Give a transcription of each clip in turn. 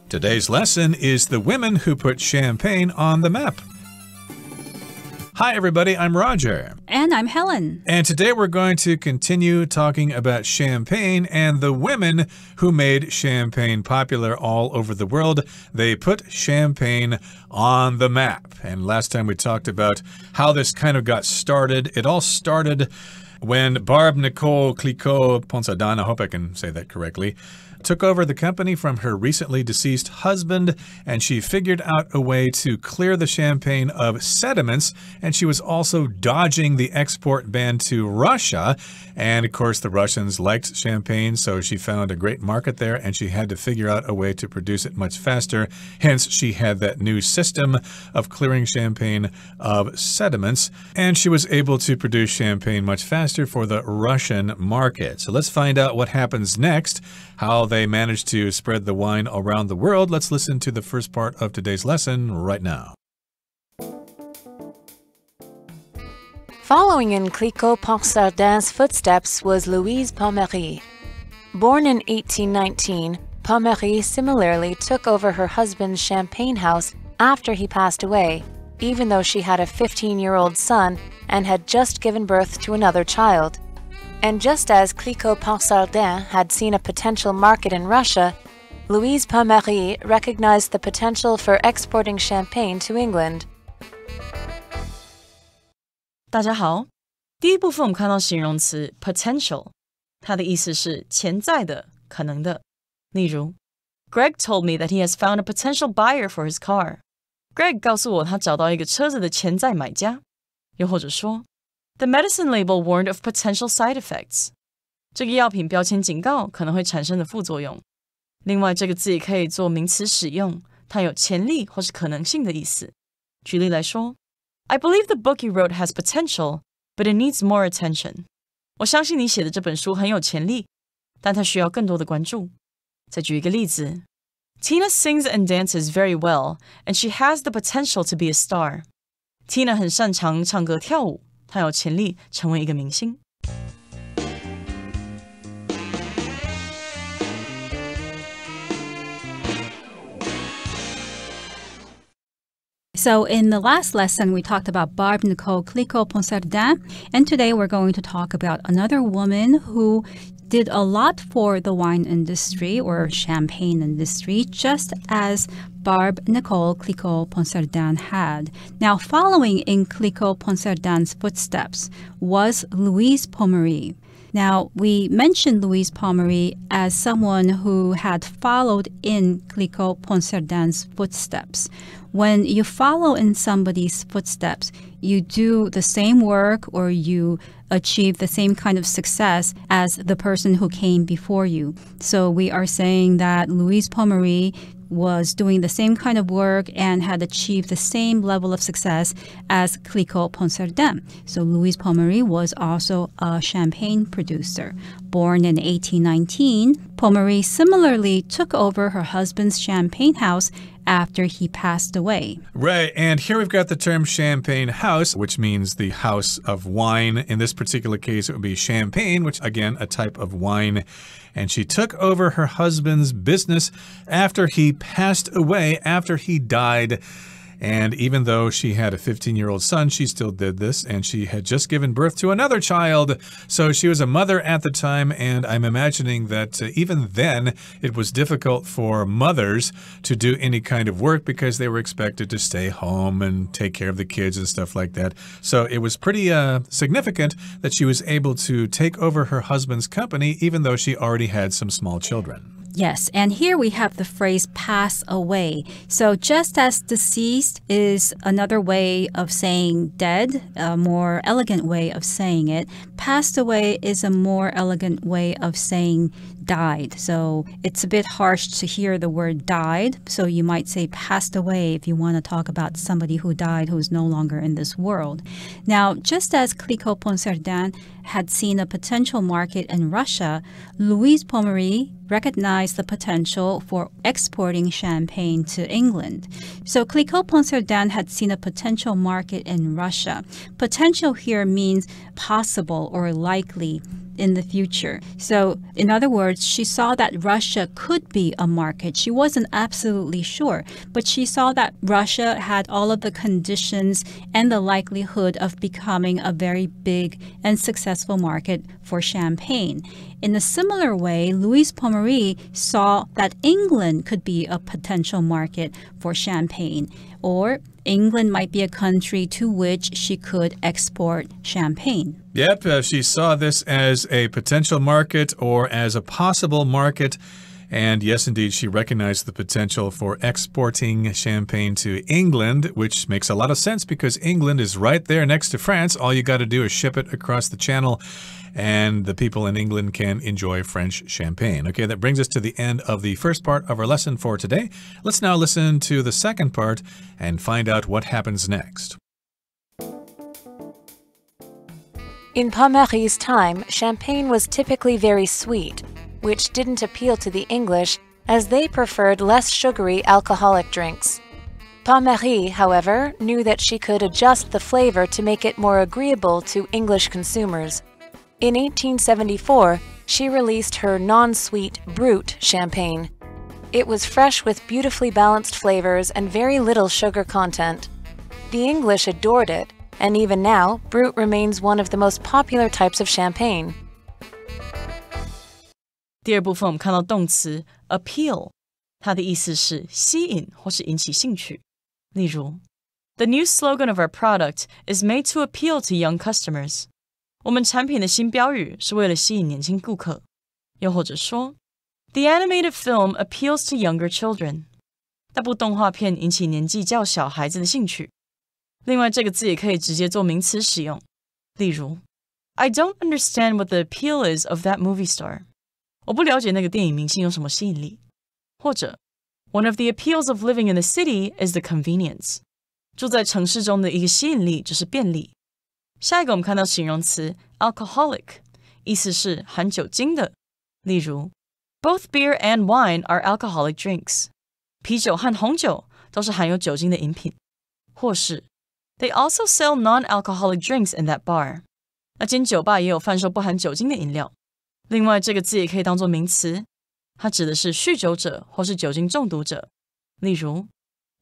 Today's lesson is the women who put champagne on the map. Hi, everybody. I'm Roger. And I'm Helen. And today we're going to continue talking about champagne and the women who made champagne popular all over the world. They put champagne on the map. And last time we talked about how this kind of got started. It all started when Barb Nicole Clicquot Ponsardin, I hope I can say that correctly, took over the company from her recently deceased husband, and she figured out a way to clear the champagne of sediments, and she was also dodging the export ban to Russia. And of course, the Russians liked champagne, so she found a great market there, and she had to figure out a way to produce it much faster. Hence, she had that new system of clearing champagne of sediments, and she was able to produce champagne much faster for the Russian market. So let's find out what happens next, how they managed to spread the wine around the world. Let's listen to the first part of today's lesson right now. Following in Clicquot Ponsardin's footsteps was Louise Pommery. Born in 1819, Pommery similarly took over her husband's champagne house after he passed away, even though she had a 15-year-old son and had just given birth to another child. And just as Clicquot Ponsardin had seen a potential market in Russia, Louise Pommery recognized the potential for exporting champagne to England. 大家好，第一部分我们看到形容词 potential， 它的意思是潜在的、可能的。例如 Greg told me that he has found a potential buyer for his car. Greg 告诉我他找到一个车子的潜在买家。又或者说The medicine label warned of potential side effects. 这个药品标签警告可能会产生的副作用。另外，这个字也可以做名词使用，它有潜力或是可能性的意思。举例来说 I believe the book you wrote has potential, but it needs more attention. 我相信你写的这本书很有潜力，但它需要更多的关注。再举一个例子 Tina sings and dances very well, and she has the potential to be a star. Tina 很擅长唱歌跳舞，她有潜力成为一个明星。So in the last lesson, we talked about Barb Nicole Clicquot Ponsardin, and today we're going to talk about another woman who did a lot for the wine industry or champagne industry, just as Barb Nicole Clicquot Ponsardin had. Now, following in Clicquot Ponsardin's footsteps was Louise Pommery. Now, we mentioned Louise Pommery as someone who had followed in Clicquot Ponsardin's footsteps. When you follow in somebody's footsteps, you do the same work or you achieve the same kind of success as the person who came before you. So we are saying that Louise Pommery was doing the same kind of work and had achieved the same level of success as Clicquot Ponsardin. So Louise Pommery was also a champagne producer. Born in 1819, Pommery similarly took over her husband's champagne house after he passed away. Right, and here we've got the term champagne house, which means the house of wine. In this particular case, it would be champagne, which again, a type of wine. And she took over her husband's business after he passed away, after he died. And even though she had a 15-year-old son, she still did this, and she had just given birth to another child. So she was a mother at the time, and I'm imagining that even then it was difficult for mothers to do any kind of work because they were expected to stay home and take care of the kids and stuff like that. So it was pretty significant that she was able to take over her husband's company, even though she already had some small children. Yes, and here we have the phrase pass away. So just as deceased is another way of saying dead, a more elegant way of saying it, passed away is a more elegant way of saying died. So it's a bit harsh to hear the word died. So you might say passed away if you want to talk about somebody who died who's no longer in this world. Now, just as Clicquot Ponsardin had seen a potential market in Russia, Louise Pommery recognized the potential for exporting champagne to England. So Clicquot Ponsardin had seen a potential market in Russia. Potential here means possible or likely. in the future. So, in other words, she saw that Russia could be a market. She wasn't absolutely sure, but she saw that Russia had all of the conditions and the likelihood of becoming a very big and successful market for champagne. In a similar way, Louise Pommery saw that England could be a potential market for champagne, or England might be a country to which she could export champagne. Yep, she saw this as a potential market or as a possible market. And yes, indeed, she recognized the potential for exporting champagne to England, which makes a lot of sense because England is right there next to France. All you got to do is ship it across the channel, and the people in England can enjoy French champagne. Okay, that brings us to the end of the first part of our lesson for today. Let's now listen to the second part and find out what happens next. In Pommery's time, champagne was typically very sweet, which didn't appeal to the English as they preferred less sugary alcoholic drinks. Pommery, however, knew that she could adjust the flavor to make it more agreeable to English consumers. In 1874, she released her non-sweet Brut champagne. It was fresh with beautifully balanced flavors and very little sugar content. The English adored it, and even now, Brut remains one of the most popular types of champagne. 第二部分我们看到动词 appeal， 它的意思是吸引或是引起兴趣。例如 The new slogan of our product is made to appeal to young customers. 我们产品的新标语是为了吸引年轻顾客。又或者说 The animated film appeals to younger children. 那部动画片引起年纪较小孩子的兴趣。另外这个字也可以直接做名词使用。例如 I don't understand what the appeal is of that movie star. 我不了解那个电影明星有什么吸引力。或者 One of the appeals of living in the city is the convenience. 住在城市中的一个吸引力就是便利。下一个我们看到形容词 alcoholic， 意思是含酒精的。例如 Both beer and wine are alcoholic drinks. 啤酒和红酒都是含有酒精的饮品。或是 They also sell non-alcoholic drinks in that bar. 那间酒吧也有贩售不含酒精的饮料。另外这个字也可以当作名词，它指的是酗酒者或是酒精中毒者。例如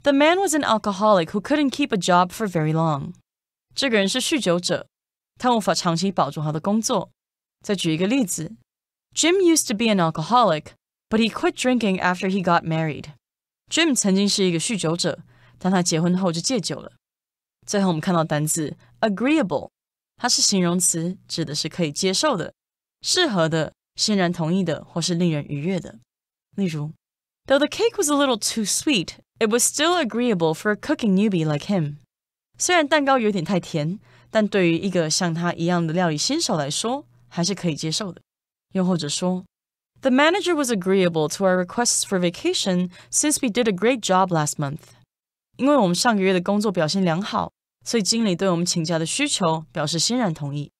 The man was an alcoholic who couldn't keep a job for very long. 这个人是酗酒者，他无法长期保住他的工作。再举一个例子 Jim used to be an alcoholic, but he quit drinking after he got married. Jim 曾经是一个酗酒者，但他结婚后就戒酒了。最后我们看到单字 agreeable， 它是形容词，指的是可以接受的、适合的、欣然同意的或是令人愉悦的。例如 Though the cake was a little too sweet, it was still agreeable for a cooking newbie like him. 虽然蛋糕有点太甜，但对于一个像他一样的料理新手来说，还是可以接受的。又或者说 The manager was agreeable to our requests for vacation since we did a great job last month. 因为我们上个月的工作表现良好，所以经理对我们请假的需求表示欣然同意。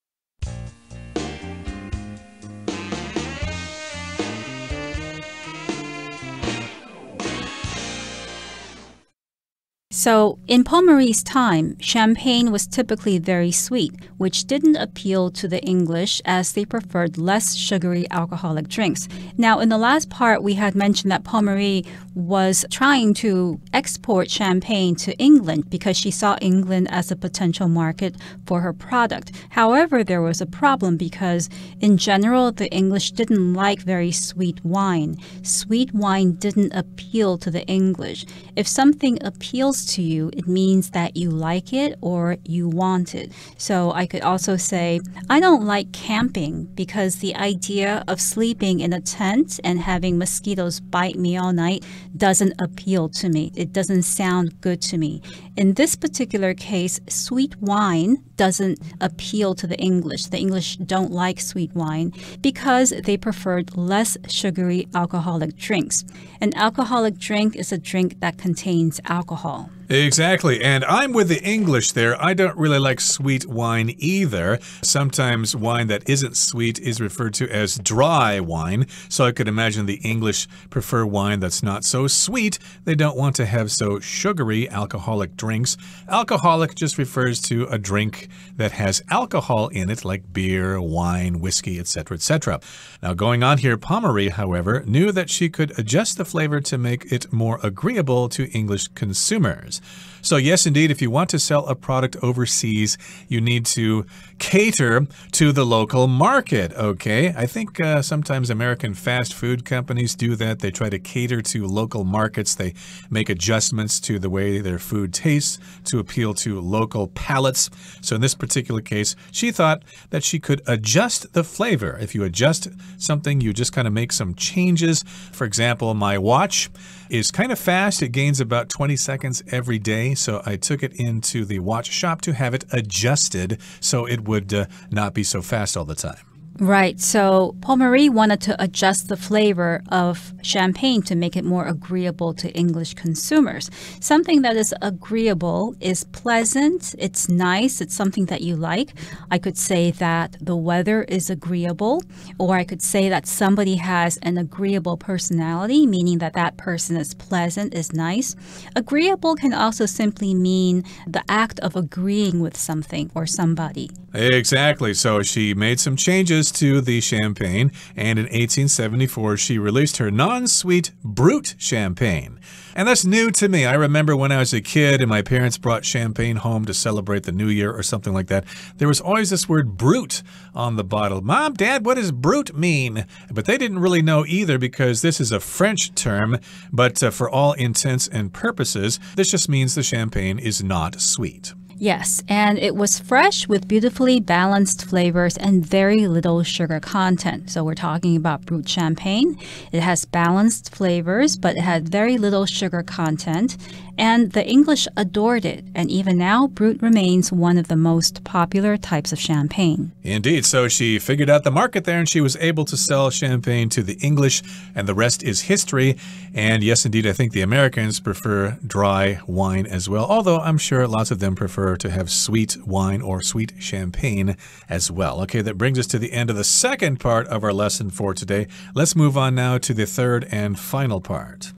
So, in Pommery's time, champagne was typically very sweet, which didn't appeal to the English as they preferred less sugary alcoholic drinks. Now, in the last part, we had mentioned that Pommery was trying to export champagne to England because she saw England as a potential market for her product. However, there was a problem because, in general, the English didn't like very sweet wine. Sweet wine didn't appeal to the English. If something appeals to you, it means that you like it or you want it. So I could also say, I don't like camping because the idea of sleeping in a tent and having mosquitoes bite me all night doesn't appeal to me. It doesn't sound good to me. In this particular case, sweet wine doesn't appeal to the English. The English don't like sweet wine because they preferred less sugary alcoholic drinks. An alcoholic drink is a drink that contains alcohol. Exactly. And I'm with the English there. I don't really like sweet wine either. Sometimes wine that isn't sweet is referred to as dry wine. So I could imagine the English prefer wine that's not so sweet. They don't want to have so sugary alcoholic drinks. Alcoholic just refers to a drink that has alcohol in it, like beer, wine, whiskey, etc., etc. Now, going on here, Pommery, however, knew that she could adjust the flavor to make it more agreeable to English consumers. So yes, indeed, if you want to sell a product overseas, you need to cater to the local market, okay? I think sometimes American fast food companies do that. They try to cater to local markets. They make adjustments to the way their food tastes to appeal to local palates. So in this particular case, she thought that she could adjust the flavor. If you adjust something, you just kind of make some changes. For example, my watch is kind of fast. It gains about 20 seconds every day. So I took it into the watch shop to have it adjusted so it would not be so fast all the time. Right. So Pommery wanted to adjust the flavor of champagne to make it more agreeable to English consumers. Something that is agreeable is pleasant, it's nice, it's something that you like. I could say that the weather is agreeable, or I could say that somebody has an agreeable personality, meaning that that person is pleasant, is nice. Agreeable can also simply mean the act of agreeing with something or somebody. Exactly. So she made some changes to the champagne, and in 1874 she released her non-sweet Brut champagne. And that's new to me. I remember when I was a kid and my parents brought champagne home to celebrate the New Year or something like that, there was always this word Brut on the bottle. Mom, Dad, what does Brut mean? But they didn't really know either because this is a French term, but for all intents and purposes, this just means the champagne is not sweet. Yes, and it was fresh with beautifully balanced flavors and very little sugar content. So we're talking about Brut champagne. It has balanced flavors, but it had very little sugar content. And the English adored it. And even now, Brut remains one of the most popular types of champagne. Indeed. So she figured out the market there and she was able to sell champagne to the English, and the rest is history. And yes, indeed, I think the Americans prefer dry wine as well, although I'm sure lots of them prefer to have sweet wine or sweet champagne as well. Okay, that brings us to the end of the second part of our lesson for today. Let's move on now to the third and final part.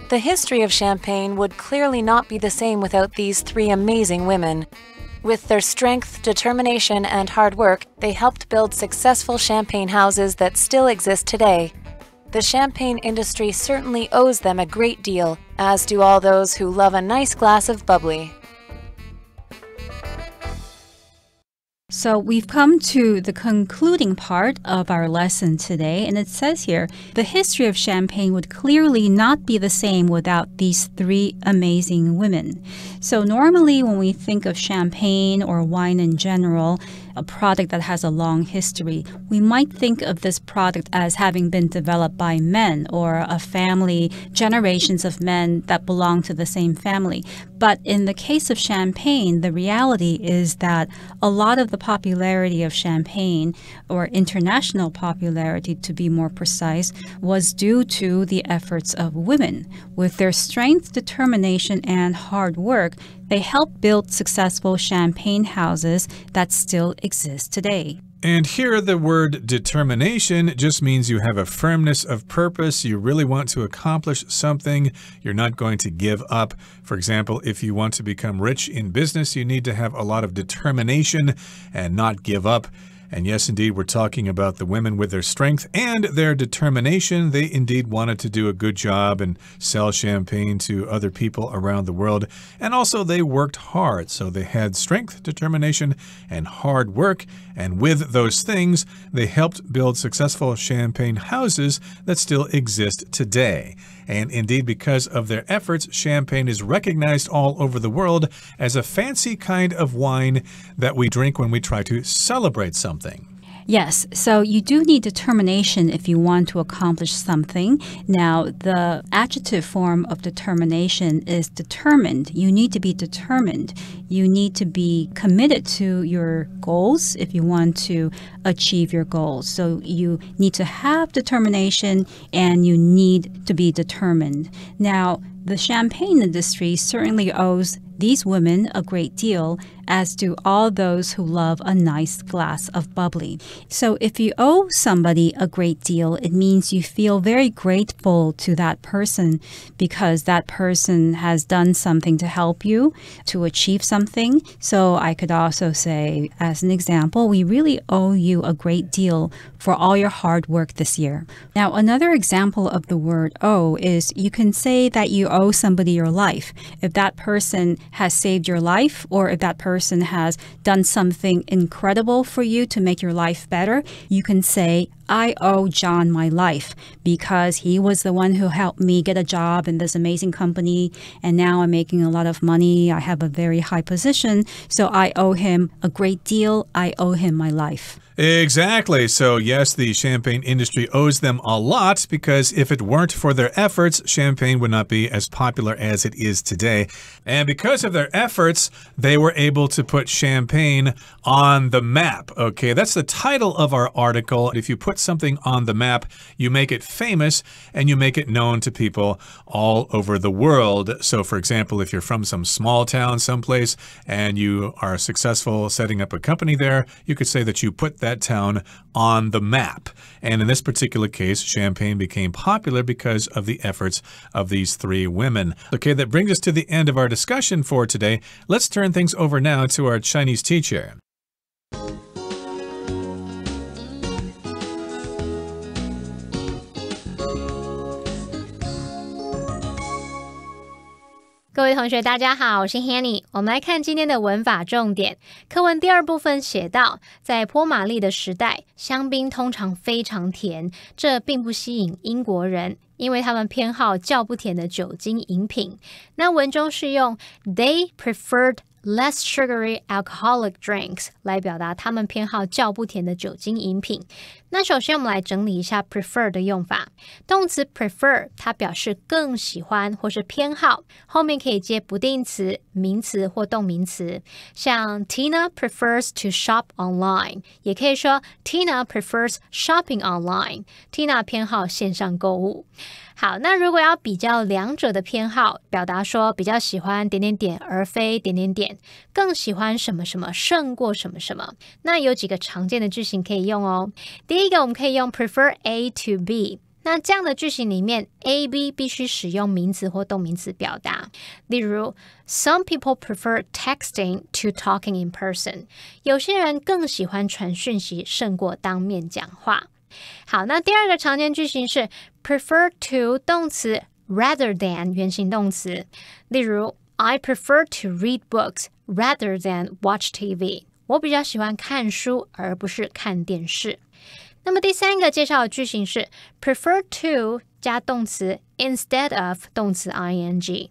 The history of champagne would clearly not be the same without these three amazing women. With their strength, determination, and hard work, they helped build successful champagne houses that still exist today. The champagne industry certainly owes them a great deal, as do all those who love a nice glass of bubbly. So we've come to the concluding part of our lesson today, and it says here, the history of champagne would clearly not be the same without these three amazing women. So normally when we think of champagne or wine in general, a product that has a long history, we might think of this product as having been developed by men or a family, generations of men that belong to the same family. But in the case of champagne, the reality is that a lot of the popularity of champagne, or international popularity to be more precise, was due to the efforts of women. With their strength, determination, and hard work, they helped build successful champagne houses that still exist today. And here the word determination just means you have a firmness of purpose. You really want to accomplish something. You're not going to give up. For example, if you want to become rich in business, you need to have a lot of determination and not give up. And yes, indeed, we're talking about the women with their strength and their determination. They indeed wanted to do a good job and sell champagne to other people around the world. And also they worked hard. So they had strength, determination, and hard work. And with those things, they helped build successful champagne houses that still exist today. And indeed, because of their efforts, champagne is recognized all over the world as a fancy kind of wine that we drink when we try to celebrate something. Yes, so you do need determination if you want to accomplish something. Now, the adjective form of determination is determined. You need to be determined. You need to be committed to your goals if you want to achieve your goals. So you need to have determination and you need to be determined. Now, The champagne industry certainly owes these women a great deal, as do all those who love a nice glass of bubbly. So if you owe somebody a great deal, it means you feel very grateful to that person because that person has done something to help you to achieve something. So I could also say, as an example, we really owe you a great deal for all your hard work this year. Now, another example of the word owe is you can say that you owe somebody your life. If that person has saved your life, or if that person has done something incredible for you to make your life better, you can say, I owe John my life because he was the one who helped me get a job in this amazing company, and now I'm making a lot of money. I have a very high position, so I owe him a great deal. I owe him my life. Exactly. So yes, the champagne industry owes them a lot because if it weren't for their efforts, champagne would not be as popular as it is today. And because of their efforts, they were able to put champagne on the map. Okay, that's the title of our article. If you put something on the map, you make it famous and you make it known to people all over the world. So for example, if you're from some small town someplace and you are successful setting up a company there, you could say that you put that town on the map. And in this particular case, champagne became popular because of the efforts of these three women. Okay, that brings us to the end of our discussion for today. Let's turn things over now to our Chinese teacher. 各位同学大家好，我是 Hanny。 我们来看今天的文法重点。课文第二部分写到，在波马利的时代，香槟通常非常甜，这并不吸引英国人，因为他们偏好较不甜的酒精饮品。那文中是用 They preferred less sugary alcoholic drinks 来表达他们偏好较不甜的酒精饮品。那首先我们来整理一下 prefer 的用法。动词 prefer 它表示更喜欢或是偏好，后面可以接不定词、名词或动名词。像 Tina prefers to shop online， 也可以说 Tina prefers shopping online。 Tina 偏好线上购物。好，那如果要比较两者的偏好，表达说比较喜欢点点点而非点点点，更喜欢什么什么胜过什么什么，那有几个常见的句型可以用哦。第一个我们可以用 prefer A to B， 那这样的句型里面 A、B 必须使用名词或动名词表达。例如 Some people prefer texting to talking in person， 有些人更喜欢传讯息胜过当面讲话。好，那第二个常见句型是 prefer to 动词 rather than 原形动词。例如 I prefer to read books rather than watch TV， 我比较喜欢看书而不是看电视。那么第三个介绍的句型是 prefer to 加动词 instead of 动词 ing。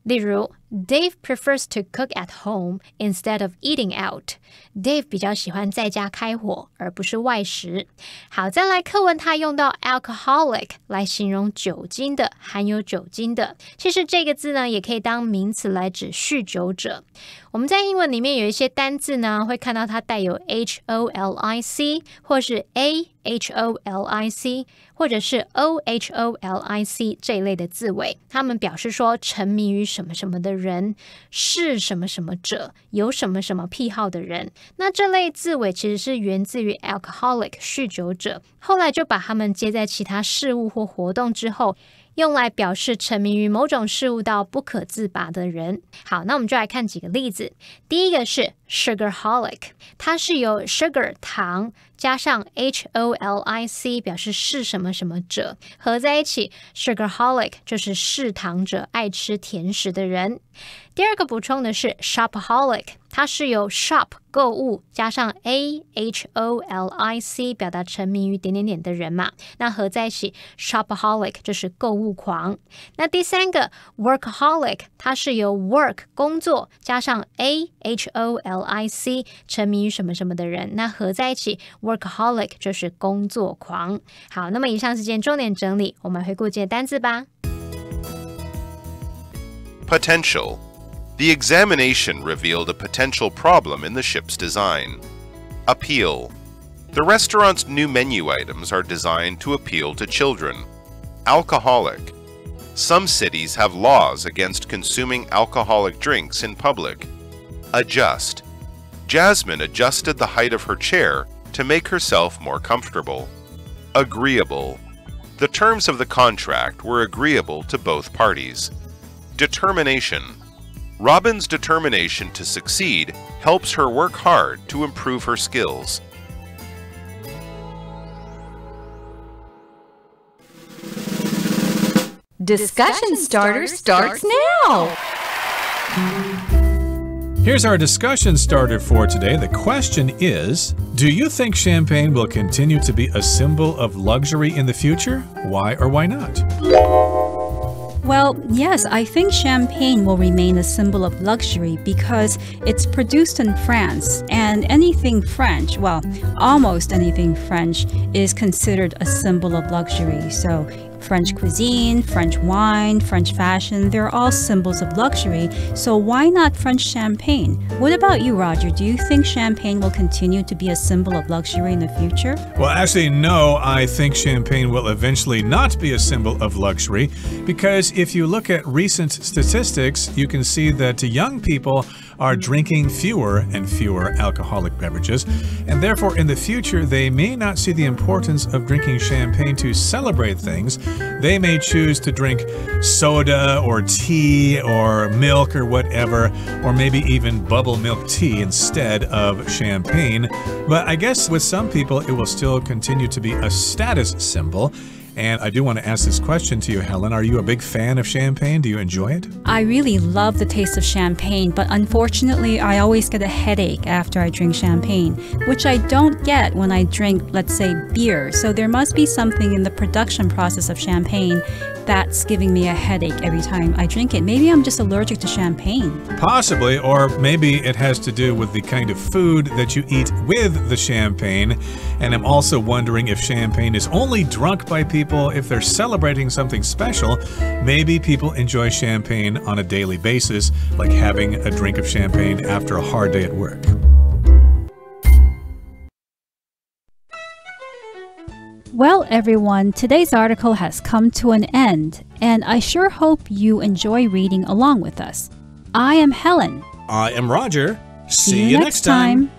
例如 Dave prefers to cook at home instead of eating out。 Dave 比较喜欢在家开火而不是外食。好，再来课文它用到 alcoholic 来形容酒精的，含有酒精的。其实这个字呢也可以当名词来指酗酒者。我们在英文里面有一些单字呢会看到它带有 holic 或是 aholic 或者是 oholic 这一类的字尾，它们表示说沉迷于什么什么的人，是什么什么者，有什么什么癖好的人。那这类字尾其实是源自于 alcoholic 酗酒者，后来就把它们接在其他事物或活动之后，用来表示沉迷于某种事物到不可自拔的人。好，那我们就来看几个例子。第一个是 sugarholic， 它是由 sugar 糖加上 holic 表示是什么什么者，合在一起 sugarholic 就是嗜糖者，爱吃甜食的人。第二个补充的是 shopaholic， 它是由 shop 购物加上 aholic 表达沉迷于点点点的人嘛，那合在一起 shopaholic 就是购物狂。那第三个 workaholic， 它是由 work 工作加上 aholic 沉迷于什么什么的人，那合在一起 workaholic 就是工作狂。好，那么以上是今天重点整理，我们回顾今天单字吧。Potential. The examination revealed a potential problem in the ship's design. Appeal. The restaurant's new menu items are designed to appeal to children. Alcoholic. Some cities have laws against consuming alcoholic drinks in public. Adjust. Jasmine adjusted the height of her chair to make herself more comfortable. Agreeable. The terms of the contract were agreeable to both parties. Determination. Robin's determination to succeed helps her work hard to improve her skills. Discussion starter starts now! Here's our discussion starter for today. The question is, do you think champagne will continue to be a symbol of luxury in the future? Why or why not? Well, yes, I think champagne will remain a symbol of luxury because it's produced in France, and anything French, well, almost anything French, is considered a symbol of luxury. So French cuisine, French wine, French fashion, they're all symbols of luxury. So why not French champagne? What about you, Roger? Do you think champagne will continue to be a symbol of luxury in the future? Well, actually, no, I think champagne will eventually not be a symbol of luxury because if you look at recent statistics, you can see that young people are drinking fewer and fewer alcoholic beverages, and therefore in the future they may not see the importance of drinking champagne to celebrate things. They may choose to drink soda or tea or milk or whatever, or maybe even bubble milk tea instead of champagne. But I guess with some people it will still continue to be a status symbol. And I do want to ask this question to you, Helen. Are you a big fan of champagne? Do you enjoy it? I really love the taste of champagne, but unfortunately, I always get a headache after I drink champagne, which I don't get when I drink, let's say, beer. So there must be something in the production process of champagne that's giving me a headache every time I drink it. Maybe I'm just allergic to champagne. Possibly, or maybe it has to do with the kind of food that you eat with the champagne. And I'm also wondering if champagne is only drunk by people if they're celebrating something special. Maybe people enjoy champagne on a daily basis, like having a drink of champagne after a hard day at work. Well, everyone, today's article has come to an end, and I sure hope you enjoy reading along with us. I am Helen. I am Roger. See you next time.